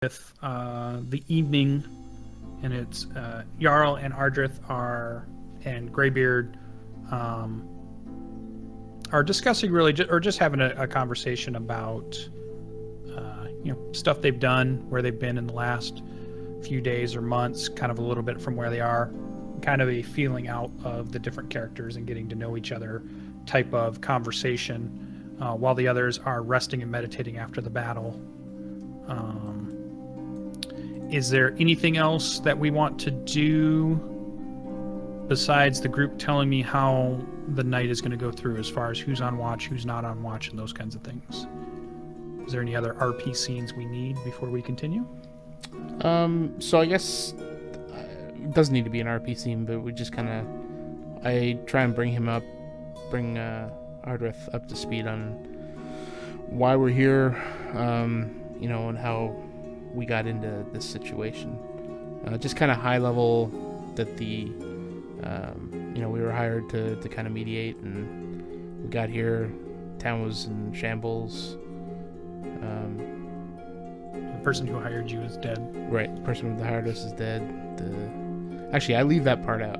with the evening, and it's Jarral and Ardreth and Greybeard are discussing really, or just having a conversation about stuff they've done, where they've been in the last few days or months, kind of a little bit from where they are, kind of a feeling out of the different characters and getting to know each other type of conversation, while the others are resting and meditating after the battle. Is there anything else that we want to do besides the group telling me how the night is going to go through, as far as who's on watch, who's not on watch, and those kinds of things? Is there any other RP scenes we need before we continue? So I guess it doesn't need to be an RP scene, but we just kind of, I try and bring Ardreth up to speed on why we're here, and how we got into this situation. Just kind of high level that we were hired to kind of mediate, and we got here, town was in shambles. The person who hired you is dead. Right, the person who hired us is dead. Actually, I leave that part out.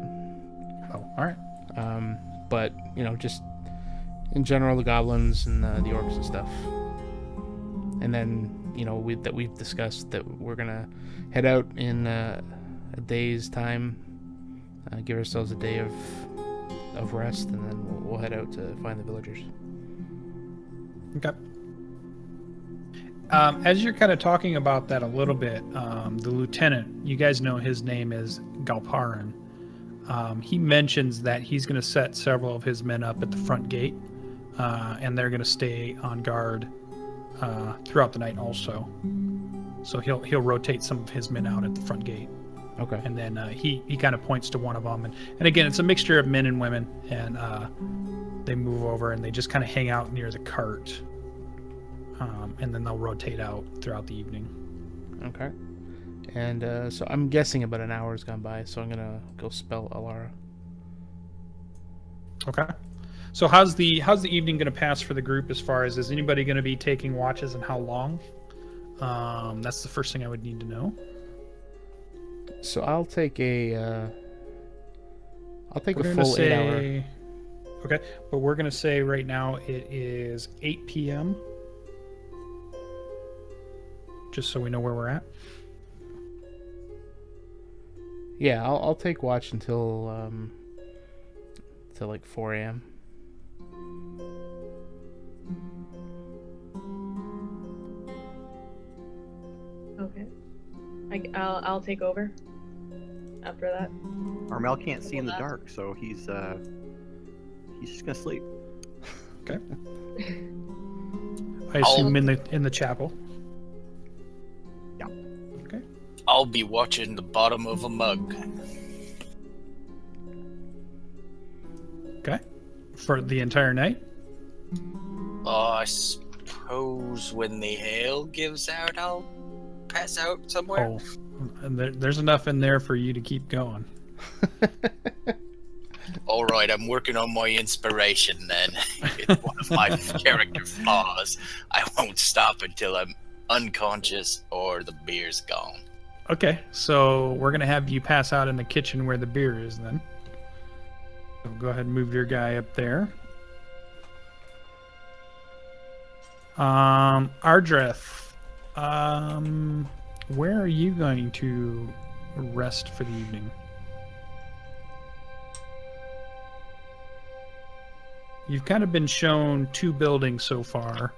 Oh, all right. But, just in general, the goblins and the orcs and stuff. And then, we've discussed that we're going to head out in a day's time, give ourselves a day of rest, and then we'll head out to find the villagers. Okay. As you're kind of talking about that a little bit, the lieutenant, you guys know his name is Galparin. He mentions that he's going to set several of his men up at the front gate, and they're going to stay on guard throughout the night also. So he'll rotate some of his men out at the front gate. Okay. And then he kind of points to one of them, and again, it's a mixture of men and women, and they move over and they just kind of hang out near the cart. And then they'll rotate out throughout the evening. Okay. And so I'm guessing about an hour has gone by, so I'm gonna go spell Alara. Okay. So how's the evening gonna pass for the group? As far as, is anybody gonna be taking watches, and how long? That's the first thing I would need to know. So I'll take a full 8 hour. Okay, but we're gonna say right now it is 8 p.m. just so we know where we're at. Yeah, I'll take watch until like 4 a.m. Okay. I'll take over after that. Armel can't see in the dark, so he's just gonna sleep. Okay. I assume in the chapel. Yeah. Okay. I'll be watching the bottom of a mug. Okay. For the entire night? I suppose when the hail gives out, I'll pass out somewhere. Oh, and there's enough in there for you to keep going. All right, I'm working on my inspiration then. It's one of my character flaws. I won't stop until I'm unconscious or the beer's gone. Okay, so we're going to have you pass out in the kitchen where the beer is then. So go ahead and move your guy up there. Ardreth, where are you going to rest for the evening? You've kind of been shown 2 buildings so far,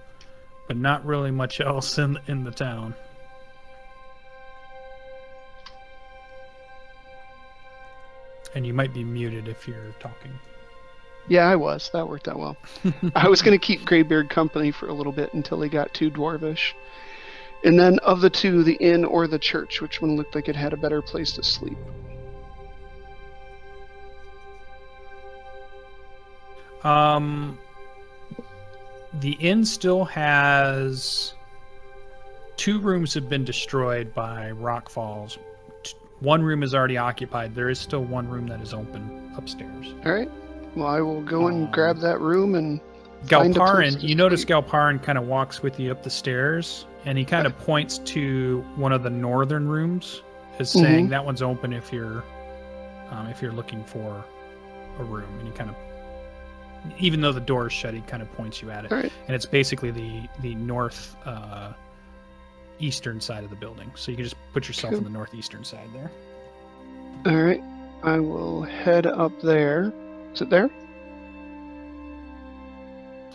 but not really much else in the town. And you might be muted if you're talking. Yeah, I was. That worked out well. I was going to keep Greybeard company for a little bit until he got too dwarvish. And then of the 2, the inn or the church, which one looked like it had a better place to sleep? The inn still has 2 rooms have been destroyed by rock falls. 1 room is already occupied. There is still 1 room that is open upstairs. All right. Well, I will go and grab that room and find a place Galparin, to you notice sleep. Galparin kind of walks with you up the stairs, and he kind of points to one of the northern rooms, as saying that one's open if you're looking for a room. And he kind of, even though the door is shut, he kind of points you at it. All right. And it's basically the north eastern side of the building. So you can just put yourself Cool. on the northeastern side there. All right. I will head up there. Is it there?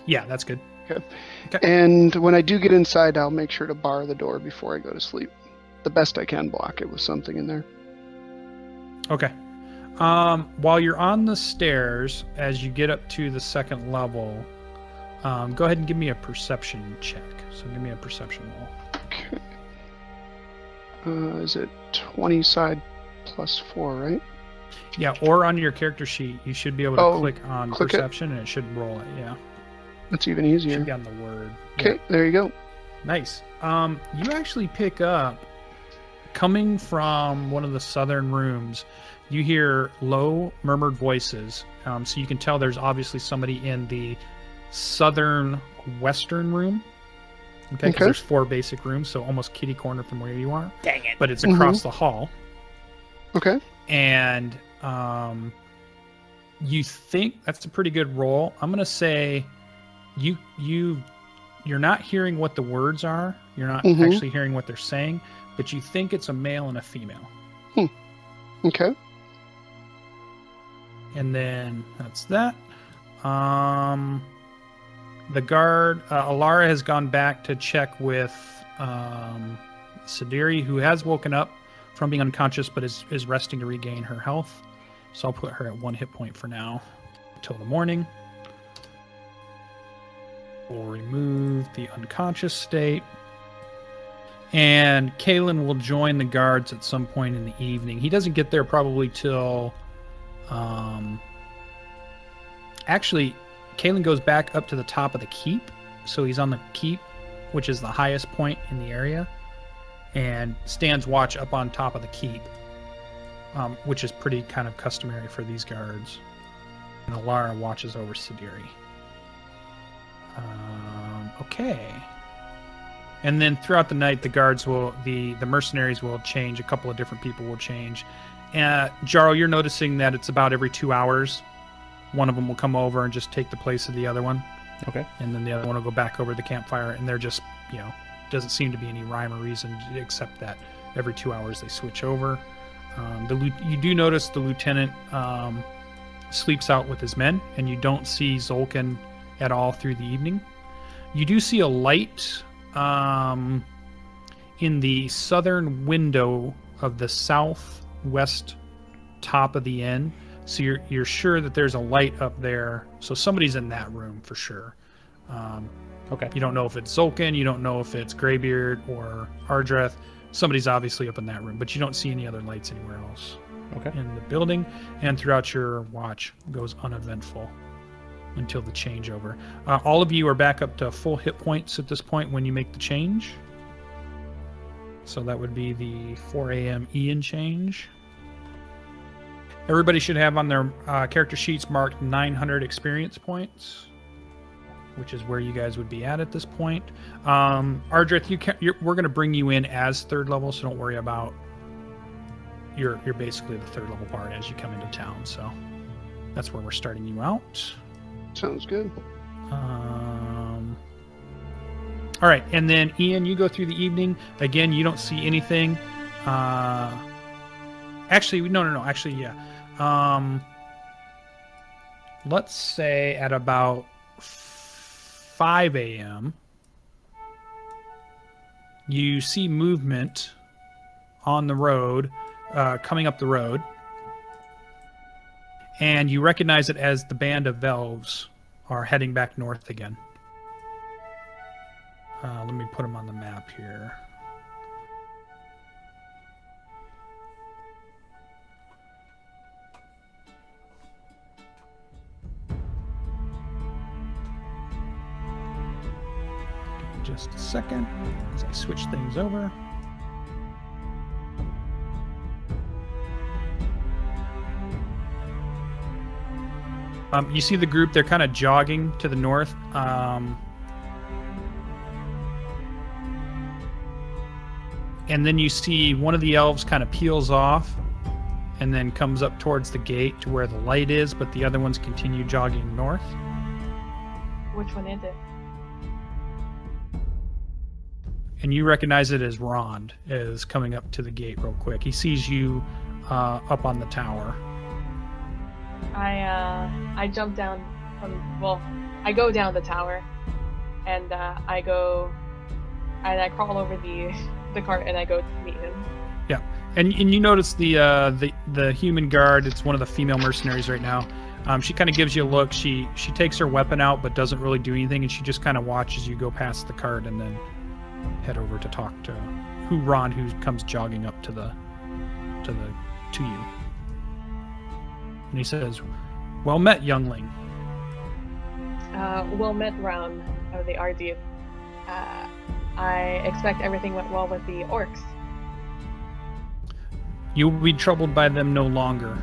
Yeah, that's good. And when I do get inside, I'll make sure to bar the door before I go to sleep. The best I can, block it with something in there. Okay. While you're on the stairs, as you get up to the second level, go ahead and give me a perception check. So give me a perception roll. Okay. Is it 20 side plus 4, right? Yeah, or on your character sheet, you should be able to click on click it. perception, and it should roll it. Yeah, That's even it easier. should be on the word. Okay, there you go. Nice. You actually pick up, coming from one of the southern rooms, you hear low murmured voices. So you can tell there's obviously somebody in the southern western room. Okay, 'cause Okay. there's 4 basic rooms, so almost kitty corner from where you are. Dang it. But it's across the hall. Okay. And you think that's a pretty good roll. I'm gonna say you're not hearing what the words are. You're not actually hearing what they're saying, but you think it's a male and a female. Okay. And then that's that. The guard, Alara, has gone back to check with Sidiri, who has woken up from being unconscious but is resting to regain her health. So I'll put her at 1 hit point for now until the morning. We'll remove the unconscious state. And Kalen will join the guards at some point in the evening. He doesn't get there probably till... Actually, Kalen goes back up to the top of the keep. So he's on the keep, which is the highest point in the area, and stands watch up on top of the keep, which is pretty kind of customary for these guards. And Alara watches over Sidiri. Okay. And then throughout the night, the guards will, the mercenaries will change. A couple of different people will change. Jarral, you're noticing that it's about every 2 hours. One of them will come over and just take the place of the other one. Okay. And then the other one will go back over the campfire, and they're just, doesn't seem to be any rhyme or reason except that every 2 hours they switch over. You do notice the lieutenant sleeps out with his men, and you don't see Zolkin at all through the evening. You do see a light in the southern window of the southwest top of the inn. So you're sure that there's a light up there. So somebody's in that room for sure. Okay. You don't know if it's Zolkin. You don't know if it's Greybeard or Ardreth. Somebody's obviously up in that room, but you don't see any other lights anywhere else in the building. And throughout your watch goes uneventful until the changeover. All of you are back up to full hit points at this point when you make the change. So that would be the 4 a.m. Ian change. Everybody should have on their character sheets marked 900 experience points, which is where you guys would be at this point. Ardreth, we're going to bring you in as 3rd level, so don't worry about. You're basically the 3rd level bard as you come into town, so that's where we're starting you out. Sounds good. All right, and then Ian, you go through the evening. Again, you don't see anything. Actually, no. Actually, yeah. Let's say at about 5 a.m., you see movement on the road, coming up the road, and you recognize it as the band of elves are heading back north again. Let me put them on the map here. Just a second as I switch things over. You see the group, they're kind of jogging to the north. And then you see one of the elves kind of peels off and then comes up towards the gate to where the light is, but the other ones continue jogging north. Which one is it? And you recognize it as Rond is coming up to the gate real quick. He sees you up on the tower. I jump down I go down the tower, and I crawl over the cart and I go to meet him. Yeah, and you notice the human guard. It's one of the female mercenaries right now. She kind of gives you a look. She takes her weapon out but doesn't really do anything, and she just kind of watches you go past the cart and then head over to talk to Ron, who comes jogging up to you. And he says, "Well met, youngling." Well met, Ron of the Ardreth. I expect everything went well with the orcs. You will be troubled by them no longer.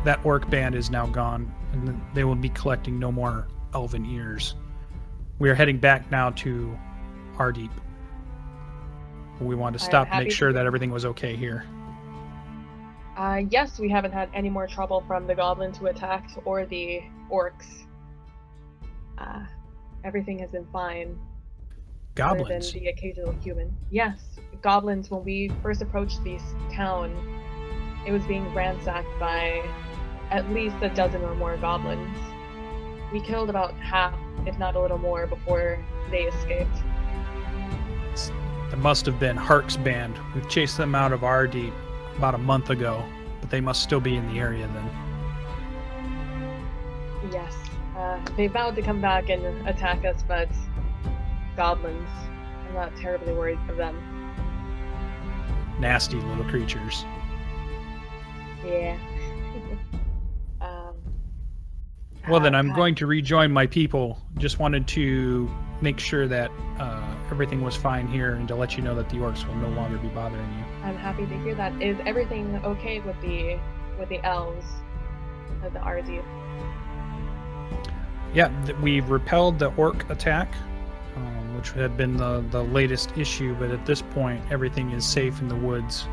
That orc band is now gone, and they will be collecting no more elven ears. We are heading back now to Ardreth. We wanted to stop and make sure that everything was okay here. Yes, we haven't had any more trouble from the goblins who attacked or the orcs. Everything has been fine. Goblins? Other than the occasional human. Yes, goblins, when we first approached this town, it was being ransacked by at least a dozen or more goblins. We killed about half, if not a little more, before they escaped. It must have been Hark's band. We've chased them out of Ardreth about a month ago, but they must still be in the area then. Yes. They vowed to come back and attack us, but goblins, I'm not terribly worried for them. Nasty little creatures. Yeah. Well then, I'm going to rejoin my people. Just wanted to make sure that everything was fine here and to let you know that the orcs will no longer be bothering you. I'm happy to hear that. Is everything okay with the elves of the Ardreth? Yeah, we've repelled the orc attack, which had been the latest issue, but at this point everything is safe in the woods,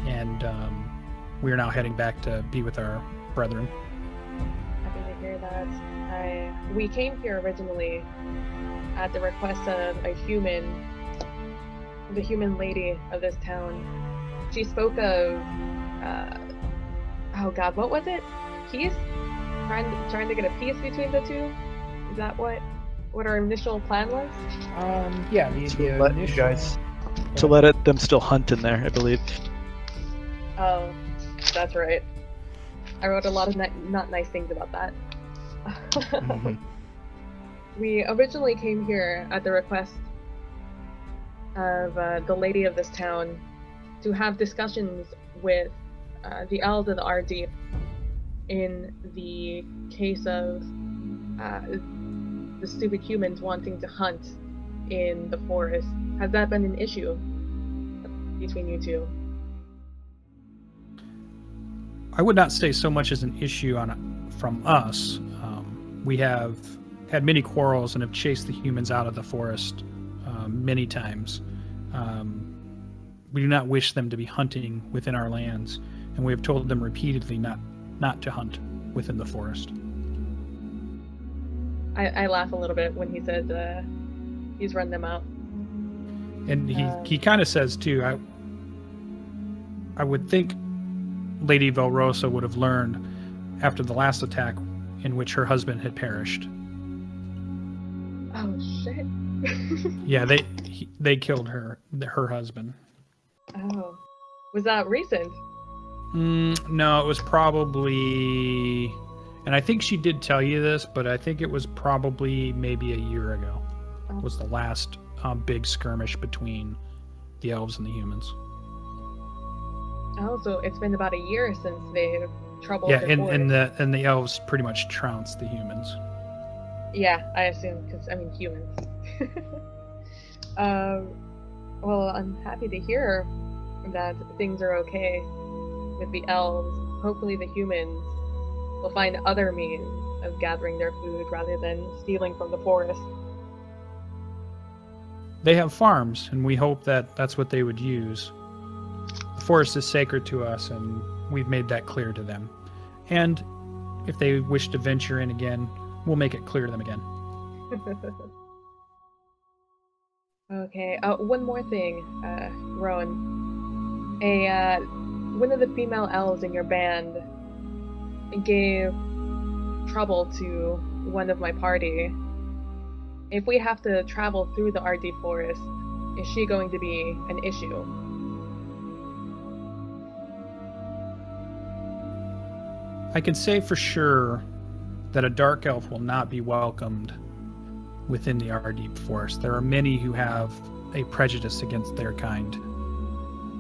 and we are now heading back to be with our brethren. Happy to hear that. We came here originally at the request of the human lady of this town. She spoke of, oh god, what was it? Peace? Trying to get a peace between the two? Is that what our initial plan was? Yeah, to let them still hunt in there, I believe. Oh, that's right. I wrote a lot of not nice things about that. Mm-hmm. We originally came here at the request of the lady of this town to have discussions with the elves of the Ardreth in the case of the stupid humans wanting to hunt in the forest. Has that been an issue between you two? I would not say so much as an issue from us. We have had many quarrels and have chased the humans out of the forest many times. We do not wish them to be hunting within our lands, and we have told them repeatedly not to hunt within the forest. I laugh a little bit when he says he's run them out. And he kind of says too, I would think Lady Velrosa would have learned after the last attack in which her husband had perished. Oh shit. Yeah, they killed her husband. Oh. Was that recent? No, it was probably, and I think she did tell you this, but I think it was probably maybe a year ago. Was the last big skirmish between the elves and the humans. Oh, so it's been about a year since they've troubled. Yeah, the forest. and the elves pretty much trounced the humans. Yeah, I assume, because I mean humans. Well, I'm happy to hear that things are okay with the elves. Hopefully the humans will find other means of gathering their food rather than stealing from the forest. They have farms, and we hope that that's what they would use. The forest is sacred to us, and we've made that clear to them. And if they wish to venture in again, we'll make it clear to them again. Okay, one more thing, Rowan. One of the female elves in your band gave trouble to one of my party. If we have to travel through the Ardreth forest, is she going to be an issue? I can say for sure that a dark elf will not be welcomed within the Ardreth forest. There are many who have a prejudice against their kind.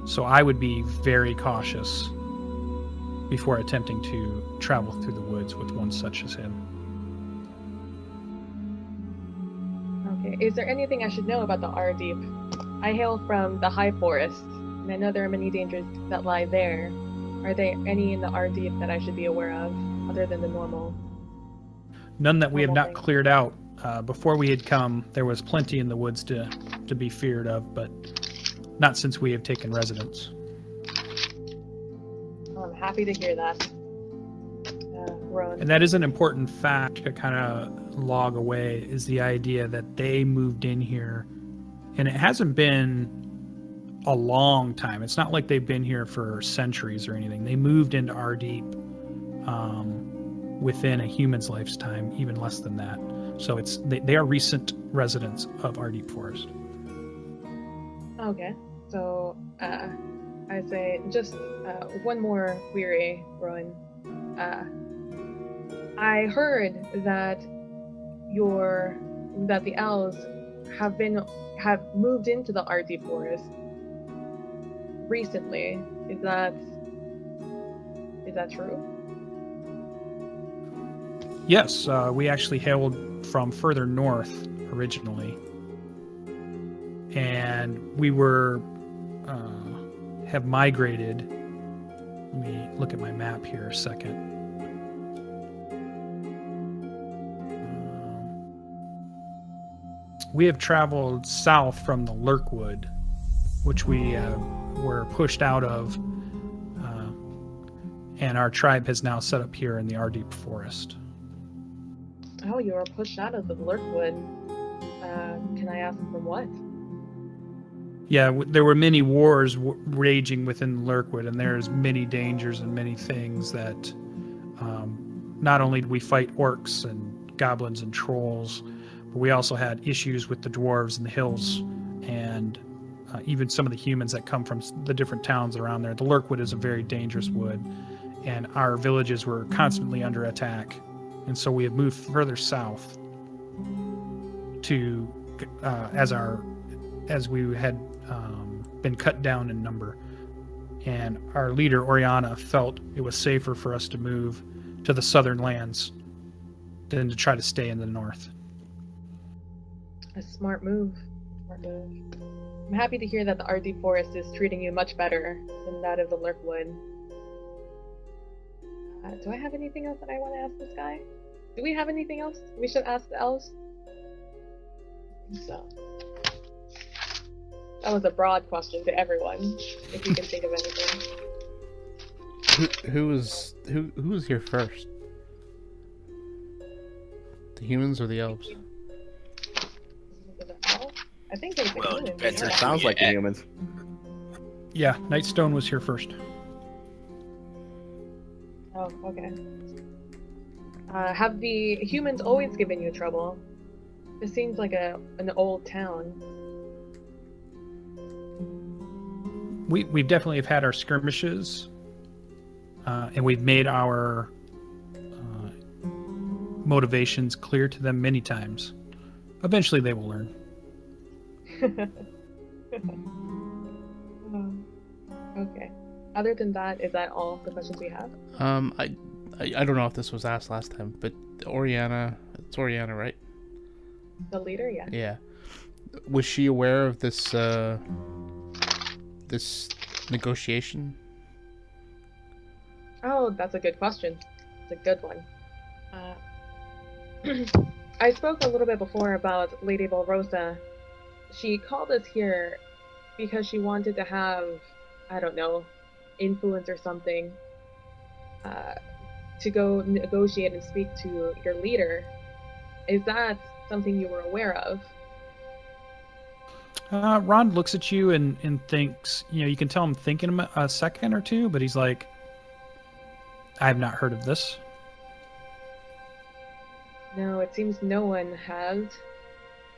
So I would be very cautious before attempting to travel through the woods with one such as him. Okay, is there anything I should know about the Ardreth? I hail from the High Forest, and I know there are many dangers that lie there. Are there any in the Ardreth that I should be aware of, other than the normal? None that we have not thing? cleared out. Before we had come, there was plenty in the woods to be feared of, but not since we have taken residence. I'm happy to hear that. Rowan. And that is an important fact to kind of log away, is the idea that they moved in here, and it hasn't been a long time. It's not like they've been here for centuries or anything. They moved into Ardreth within a human's lifetime, even less than that. So they are recent residents of Ardreth Forest. Okay, so I'd say just one more query, Rowan. I heard that the elves have moved into the Ardreth Forest recently. Is that true? Yes, we actually hailed from further north originally, and we have migrated. Let me look at my map here a second. We have traveled south from the Lurkwood, which we were pushed out of, and our tribe has now set up here in the Ardreth Forest. Oh, you were pushed out of the Lurkwood. Can I ask from what? Yeah, there were many wars raging within Lurkwood, and there's many dangers and many things that not only did we fight orcs and goblins and trolls, but we also had issues with the dwarves in the hills and even some of the humans that come from the different towns around there. The Lurkwood is a very dangerous wood, and our villages were constantly under attack. And so we have moved further south to as we had been cut down in number, and our leader Oriana felt it was safer for us to move to the southern lands than to try to stay in the north. A smart move. I'm happy to hear that the Ardreth Forest is treating you much better than that of the Lurkwood. Do I have anything else that I want to ask this guy? Do we have anything else we should ask the elves? I think so. That was a broad question to everyone, if you can think of anything. Who was here first? The humans or the elves? I think it was the humans. depends on It Yeah. sounds like the Yeah. humans. Yeah, Nightstone was here first. Oh, okay. Have the humans always given you trouble? This seems like an old town. We've definitely have had our skirmishes, and we've made our motivations clear to them many times. Eventually they will learn. Okay. Other than that, is that all the questions we have? I don't know if this was asked last time, but Oriana, it's Oriana, right? The leader, yeah. Yeah. Was she aware of this this negotiation? Oh, that's a good question. It's a good one. I spoke a little bit before about Lady Volrosa. She called us here because she wanted to have, I don't know, influence or something, to go negotiate and speak to your leader. Is that something you were aware of? Ron looks at you and thinks, you can tell him thinking a second or two, but he's like, I have not heard of this. No, it seems no one has.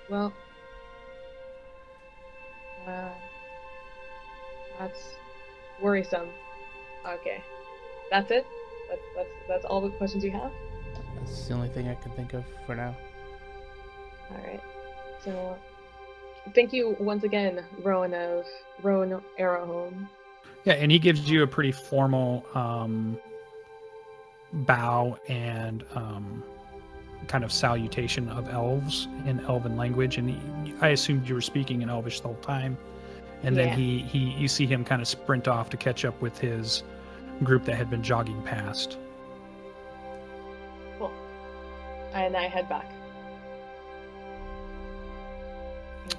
Well, that's worrisome. Okay, that's it? That's all the questions you have? That's the only thing I can think of for now. Alright, so thank you once again, Rowan Arrowhome. Yeah, and he gives you a pretty formal bow and kind of salutation of elves in Elven language, and I assumed you were speaking in Elvish the whole time. And then you see him kind of sprint off to catch up with his group that had been jogging past. Cool. And I head back.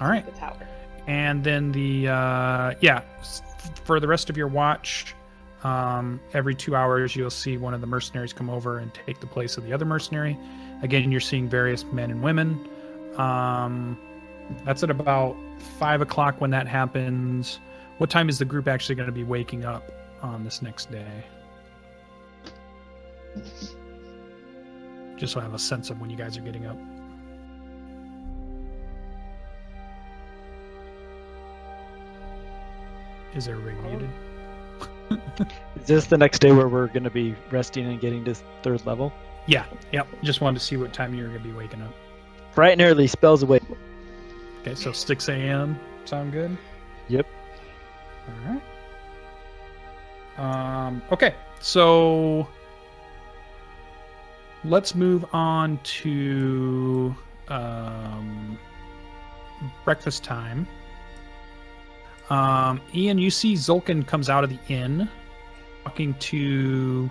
All right. The tower. And then for the rest of your watch, every 2 hours you'll see one of the mercenaries come over and take the place of the other mercenary. Again, you're seeing various men and women. That's at about 5 o'clock when that happens. What time is the group actually going to be waking up on this next day? Just so I have a sense of when you guys are getting up. Is everybody muted? Is this the next day where we're going to be resting and getting to 3rd level? Yeah, yep. Just wanted to see what time you're going to be waking up. Bright and early, spells away. Okay, so 6 a.m. Sound good? Yep. All right. Okay, so let's move on to breakfast time. Ian, you see Zulkin comes out of the inn, talking to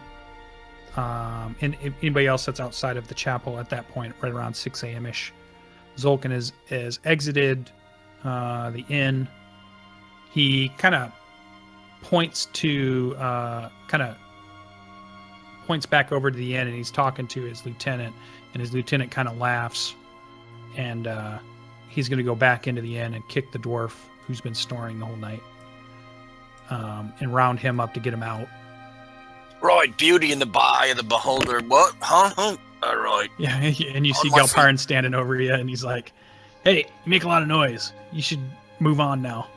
and anybody else that's outside of the chapel at that point, right around 6 a.m. ish. Zulkin is exited the inn. He kind of points back over to the inn, and he's talking to his lieutenant, and his lieutenant kind of laughs, and he's going to go back into the inn and kick the dwarf who's been snoring the whole night, and round him up to get him out. Right, beauty in the eye of the beholder. What? Huh? All right. Yeah, and you see Galparin standing over you, and he's like, hey, you make a lot of noise. You should move on now.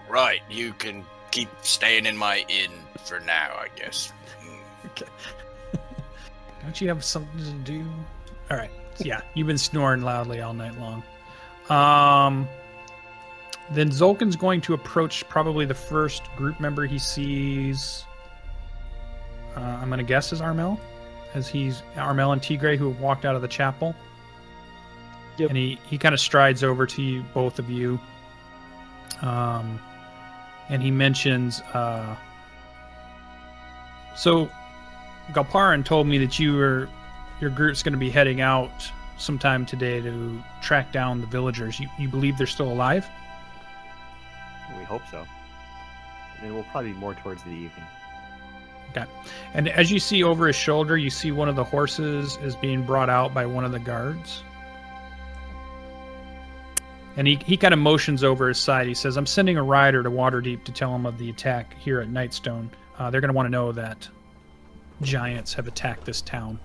Right, you can keep staying in my inn for now, I guess. Okay. Don't you have something to do? All right. So yeah, you've been snoring loudly all night long. Then Zulkin's going to approach probably the first group member he sees. I'm going to guess is Armel, as he's Armel and Teagraiel who have walked out of the chapel. Yep. And he kind of strides over to you, both of you. And he mentions, so Galparin told me that your group's going to be heading out sometime today to track down the villagers. You believe they're still alive? We hope so. And we'll probably be more towards the evening. Okay. And as you see over his shoulder, you see one of the horses is being brought out by one of the guards. And he kind of motions over his side. He says, I'm sending a rider to Waterdeep to tell him of the attack here at Nightstone. They're going to want to know that giants have attacked this town.